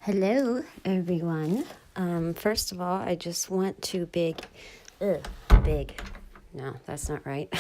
Hello, everyone. First of all, I just want to no, that's not right.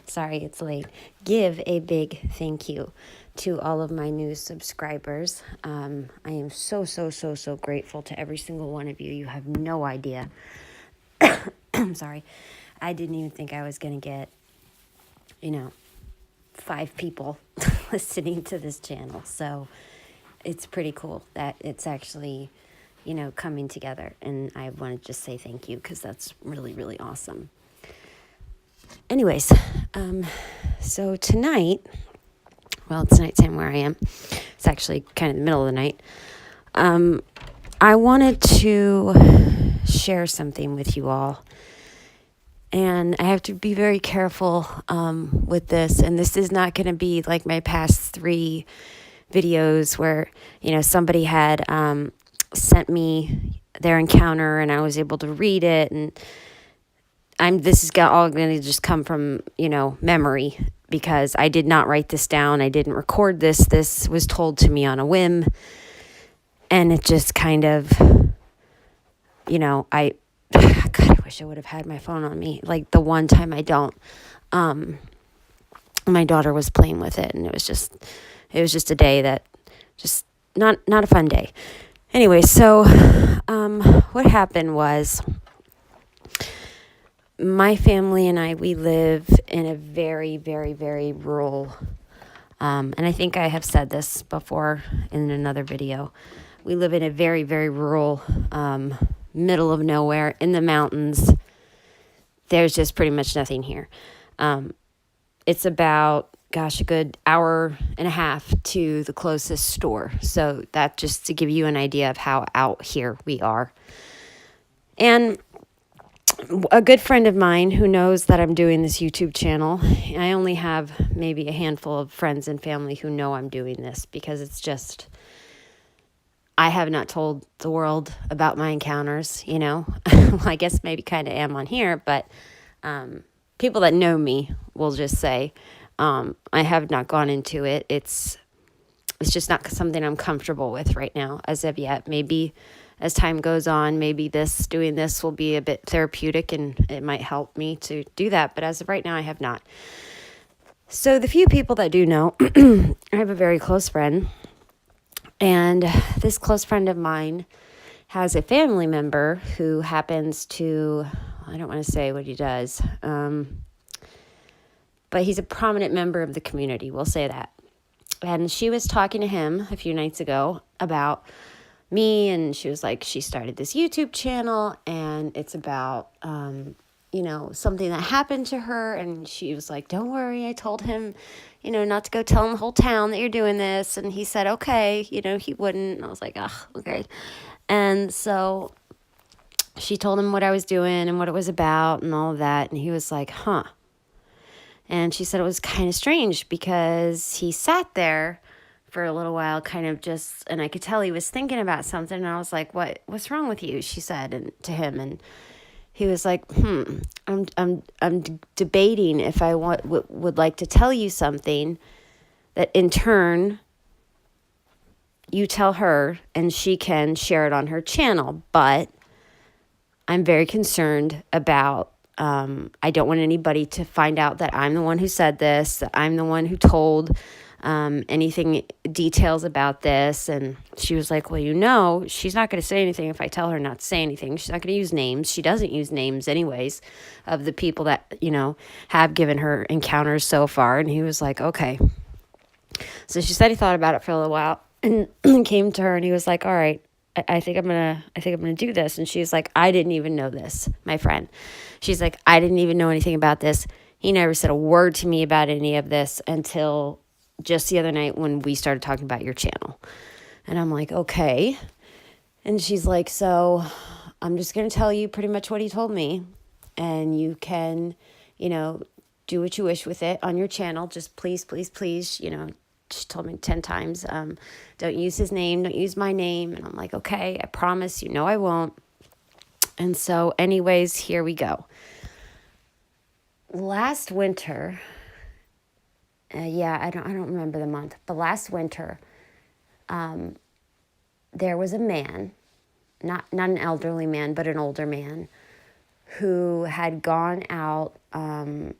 Sorry, it's late. Give a big thank you to all of my new subscribers. I am so grateful to every single one of you. You have no idea. I'm sorry. I didn't even think I was going to get, 5 people listening to this channel. So it's pretty cool that it's actually, coming together. And I want to just say thank you because that's really awesome. Anyways, so tonight, well, it's nighttime where I am. It's actually kind of the middle of the night. I wanted to share something with you all. And I have to be very careful with this. And this is not going to be like my past 3 videos where, somebody had sent me their encounter and I was able to read it. And this is all going to just come from, memory because I did not write this down. I didn't record this. This was told to me on a whim. And it just kind of, God, I wish I would have had my phone on me. Like the one time I don't, my daughter was playing with it and it was just a day that just not a fun day. Anyway, so, what happened was my family and I, we live in a very rural, and I think I have said this before in another video. We live in a very rural, middle of nowhere in the mountains. There's just pretty much nothing here. It's about, a good hour and a half to the closest store. So that just to give you an idea of how out here we are. And a good friend of mine who knows that I'm doing this YouTube channel, I only have maybe a handful of friends and family who know I'm doing this because it's just, I have not told the world about my encounters, Well, I guess maybe kind of am on here, but people that know me will just say, I have not gone into it. It's just not something I'm comfortable with right now as of yet. Maybe as time goes on, maybe doing this will be a bit therapeutic and it might help me to do that. But as of right now, I have not. So the few people that do know, I have a very close friend. And this close friend of mine has a family member who happens to, I don't want to say what he does, but he's a prominent member of the community. We'll say that. And she was talking to him a few nights ago about me, and she was like, she started this YouTube channel, and it's about, something that happened to her, and she was like, don't worry, I told him, not to go telling the whole town that you're doing this, and he said, okay, he wouldn't, and I was like, okay. And so she told him what I was doing and what it was about and all of that, and he was like, huh. And she said it was kind of strange because he sat there for a little while, kind of just, and I could tell he was thinking about something. And I was like, what's wrong with you? She said, and to him, and he was like, I'm debating if I would like to tell you something that in turn you tell her and she can share it on her channel. But I'm very concerned about, I don't want anybody to find out that I'm the one who said this, that I'm the one who told anything, details about this. And she was like, well, she's not going to say anything if I tell her not to say anything. She's not going to use names. She doesn't use names anyways of the people that, have given her encounters so far. And he was like, okay. So she said he thought about it for a little while and came to her and he was like, all right, I think I'm gonna do this. And she's like, I didn't even know this, my friend. She's like, I didn't even know anything about this. He never said a word to me about any of this until just the other night when we started talking about your channel. And I'm like, okay. And she's like, so I'm just going to tell you pretty much what he told me. And you can, do what you wish with it on your channel. Just please, she told me 10 times, don't use his name, don't use my name. And I'm like, okay, I promise, I won't. And so anyways, here we go. Last winter, I don't remember the month, but last winter, there was a man, not an elderly man, but an older man, who had gone out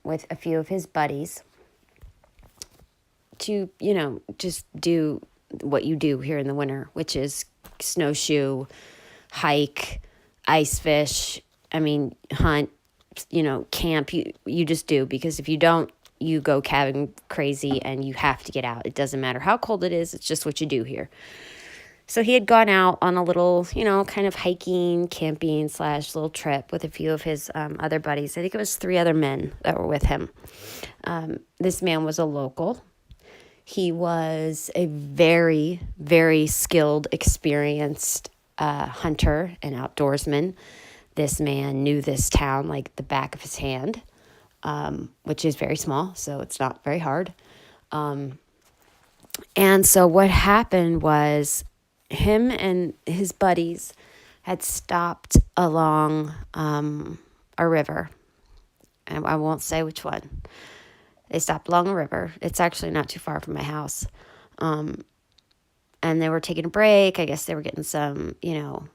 with a few of his buddies to, just do what you do here in the winter, which is snowshoe, hike, ice fish, hunt, camp. You just do, because if you don't, you go cabin crazy and you have to get out. It doesn't matter how cold it is. It's just what you do here. So he had gone out on a little, kind of hiking, camping / little trip with a few of his other buddies. I think it was 3 other men that were with him. This man was a local. He was a very, very skilled, experienced hunter and outdoorsman. This man knew this town like the back of his hand, which is very small, so it's not very hard. And so what happened was him and his buddies had stopped along a river. And I won't say which one. They stopped along a river. It's actually not too far from my house. And they were taking a break. I guess they were getting some,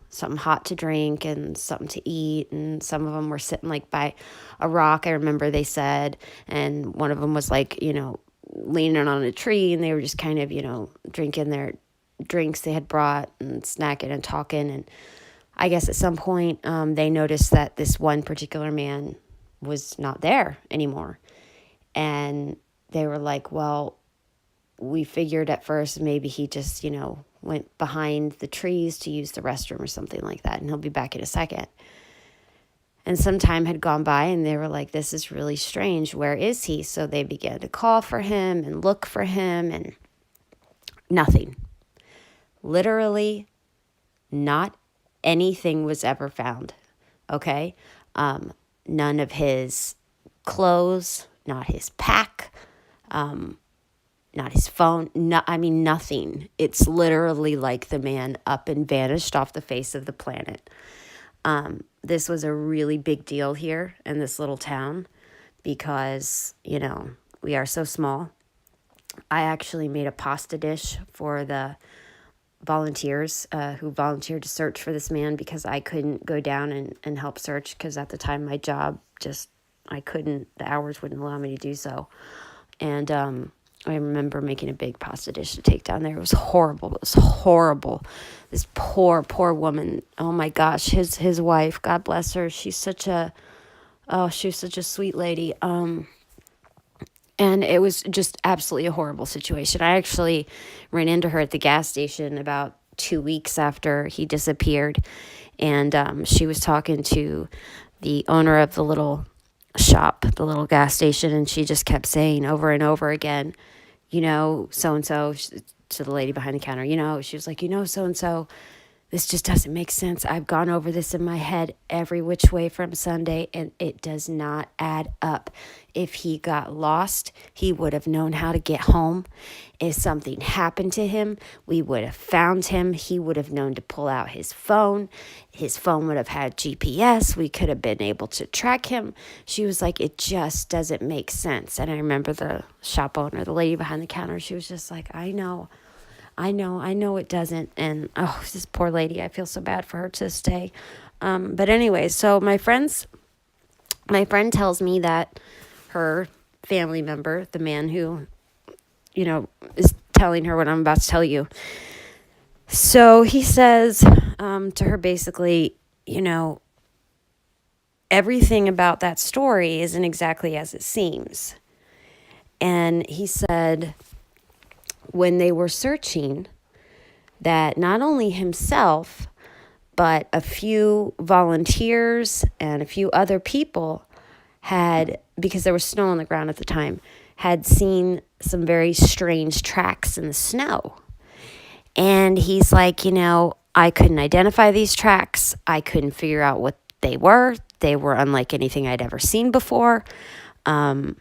something hot to drink and something to eat. And some of them were sitting like by a rock, I remember they said. And one of them was like, leaning on a tree, and they were just kind of, drinking their drinks they had brought and snacking and talking. And I guess at some point they noticed that this one particular man was not there anymore. And they were like, well, we figured at first maybe he just, went behind the trees to use the restroom or something like that, and he'll be back in a second. And some time had gone by, and they were like, this is really strange. Where is he? So they began to call for him and look for him, and nothing. Literally, not anything was ever found, okay? None of his clothes, not his pack, not his phone, nothing. It's literally like the man up and vanished off the face of the planet. This was a really big deal here in this little town because, we are so small. I actually made a pasta dish for the volunteers who volunteered to search for this man, because I couldn't go down and help search, because at the time my job I couldn't, the hours wouldn't allow me to do so. And I remember making a big pasta dish to take down there. It was horrible. This poor woman. Oh my gosh, his wife, God bless her. She was such a sweet lady. And it was just absolutely a horrible situation. I actually ran into her at the gas station about 2 weeks after he disappeared. And she was talking to the owner of the little shop, the little gas station, and she just kept saying over and over again, so-and-so, to the lady behind the counter, she was like, so-and-so, this just doesn't make sense. I've gone over this in my head every which way from Sunday, and it does not add up. If he got lost, he would have known how to get home. If something happened to him, we would have found him. He would have known to pull out his phone. His phone would have had GPS. We could have been able to track him. She was like, it just doesn't make sense. And I remember the shop owner, the lady behind the counter, she was just like, I know it doesn't. And this poor lady, I feel so bad for her to this day. But anyway, so my friend tells me that her family member, the man who, is telling her what I'm about to tell you. So he says to her basically, everything about that story isn't exactly as it seems. And he said when they were searching, that not only himself, but a few volunteers and a few other people had, because there was snow on the ground at the time, had seen some very strange tracks in the snow. And he's like, I couldn't identify these tracks. I couldn't figure out what they were. They were unlike anything I'd ever seen before. And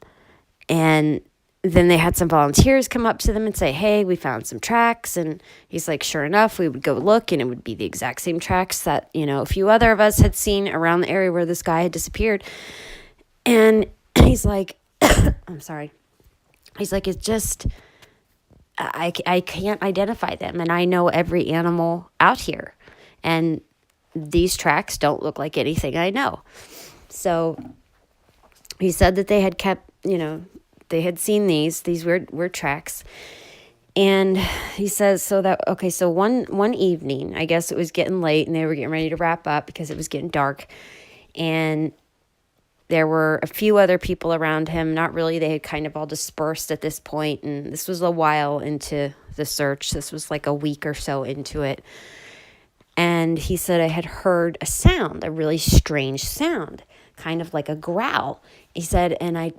then they had some volunteers come up to them and say, hey, we found some tracks. And he's like, sure enough, we would go look, and it would be the exact same tracks that, a few other of us had seen around the area where this guy had disappeared. And he's like, I'm sorry. He's like, it just I can't identify them, and I know every animal out here, and these tracks don't look like anything I know. So he said that they had kept, they had seen these weird tracks. And he says, so one evening, I guess it was getting late and they were getting ready to wrap up because it was getting dark. And there were a few other people around him. Not really. They had kind of all dispersed at this point. And this was a while into the search. This was like a week or so into it. And he said, I had heard a sound, a really strange sound, kind of like a growl. He said, and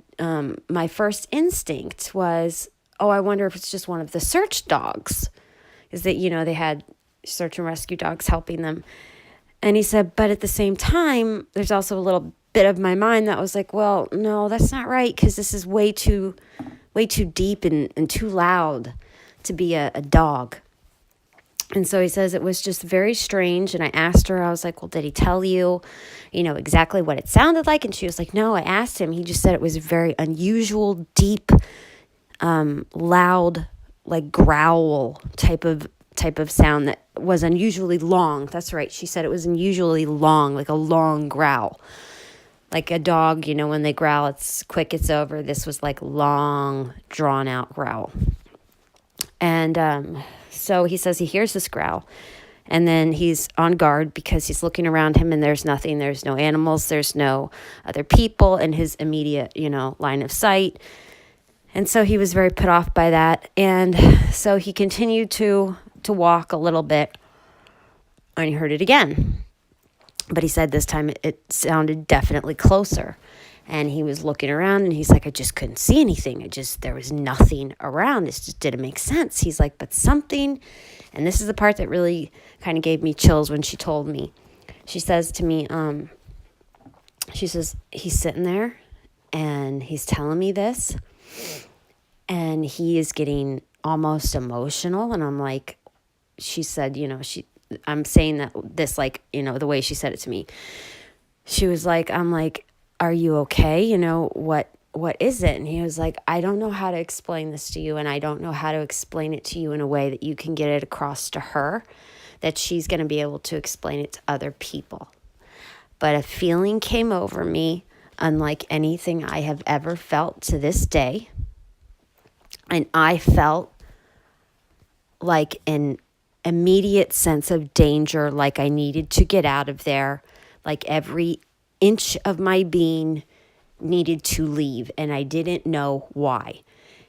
my first instinct was, oh, I wonder if it's just one of the search dogs. Is that, they had search and rescue dogs helping them. And he said, but at the same time, there's also a little bit of my mind that was like, well, no, that's not right, because this is way too deep and too loud to be a dog. And so he says it was just very strange. And I asked her, I was like, well, did he tell you, exactly what it sounded like? And she was like, no, I asked him. He just said it was very unusual, deep, loud, like growl type of sound that was unusually long. That's right. She said it was unusually long, like a long growl. Like a dog, when they growl, it's quick, it's over. This was like long, drawn out growl. And so he says he hears this growl, and then he's on guard because he's looking around him and there's nothing. There's no animals. There's no other people in his immediate, line of sight. And so he was very put off by that. And so he continued to walk a little bit, and he heard it again. But he said this time it sounded definitely closer. And he was looking around and he's like, I just couldn't see anything. There was nothing around. It just didn't make sense. He's like, but something, and this is the part that really kind of gave me chills when she told me. She says to me, she says, he's sitting there and he's telling me this, and he is getting almost emotional. And I'm like, she said, I'm saying that this, like, the way she said it to me. She was like, I'm like, are you okay? What is it? And he was like, I don't know how to explain this to you, and I don't know how to explain it to you in a way that you can get it across to her, that she's going to be able to explain it to other people. But a feeling came over me unlike anything I have ever felt to this day. And I felt like an immediate sense of danger, like I needed to get out of there, like every inch of my being needed to leave, and I didn't know why.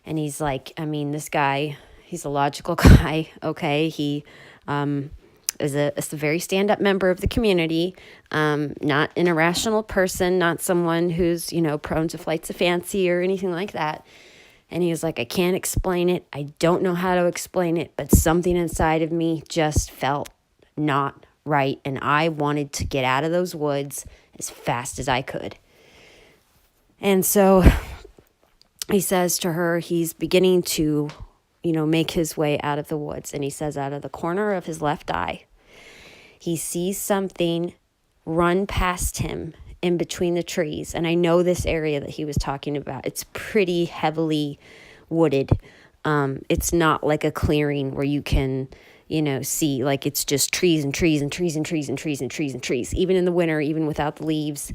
And he's like, this guy, he's a logical guy, okay? He is a very stand-up member of the community, not an irrational person, not someone who's, prone to flights of fancy or anything like that. And he was like, I can't explain it. I don't know how to explain it, but something inside of me just felt not right, and I wanted to get out of those woods as fast as I could. And so he says to her, he's beginning to, make his way out of the woods. And he says out of the corner of his left eye, he sees something run past him in between the trees. And I know this area that he was talking about. It's pretty heavily wooded. It's not like a clearing where you can, see, like, it's just trees and trees and trees and trees and trees and trees and trees. Even in the winter, even without the leaves,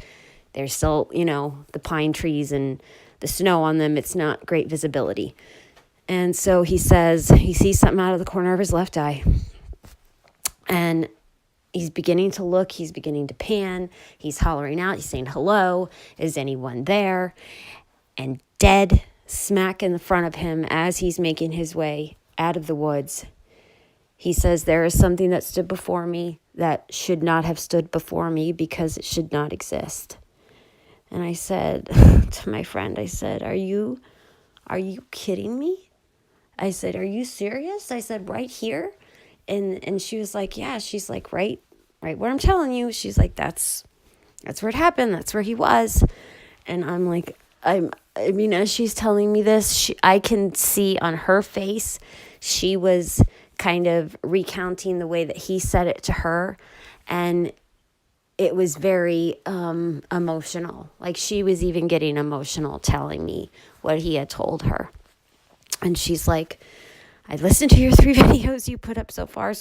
there's still, the pine trees and the snow on them. It's not great visibility. And so he says he sees something out of the corner of his left eye. And he's beginning to look. He's beginning to pan. He's hollering out. He's saying, hello, is anyone there? And dead smack in the front of him as he's making his way out of the woods, he says, there is something that stood before me that should not have stood before me because it should not exist. And I said to my friend, I said, are you kidding me? I said, are you serious? I said, right here? And she was like, yeah. She's like, right what I'm telling you. She's like, that's where it happened. That's where he was. And I'm like, as she's telling me this, I can see on her face, she was kind of recounting the way that he said it to her. And it was very emotional. Like, she was even getting emotional telling me what he had told her. And she's like, I listened to your 3 videos you put up so far, so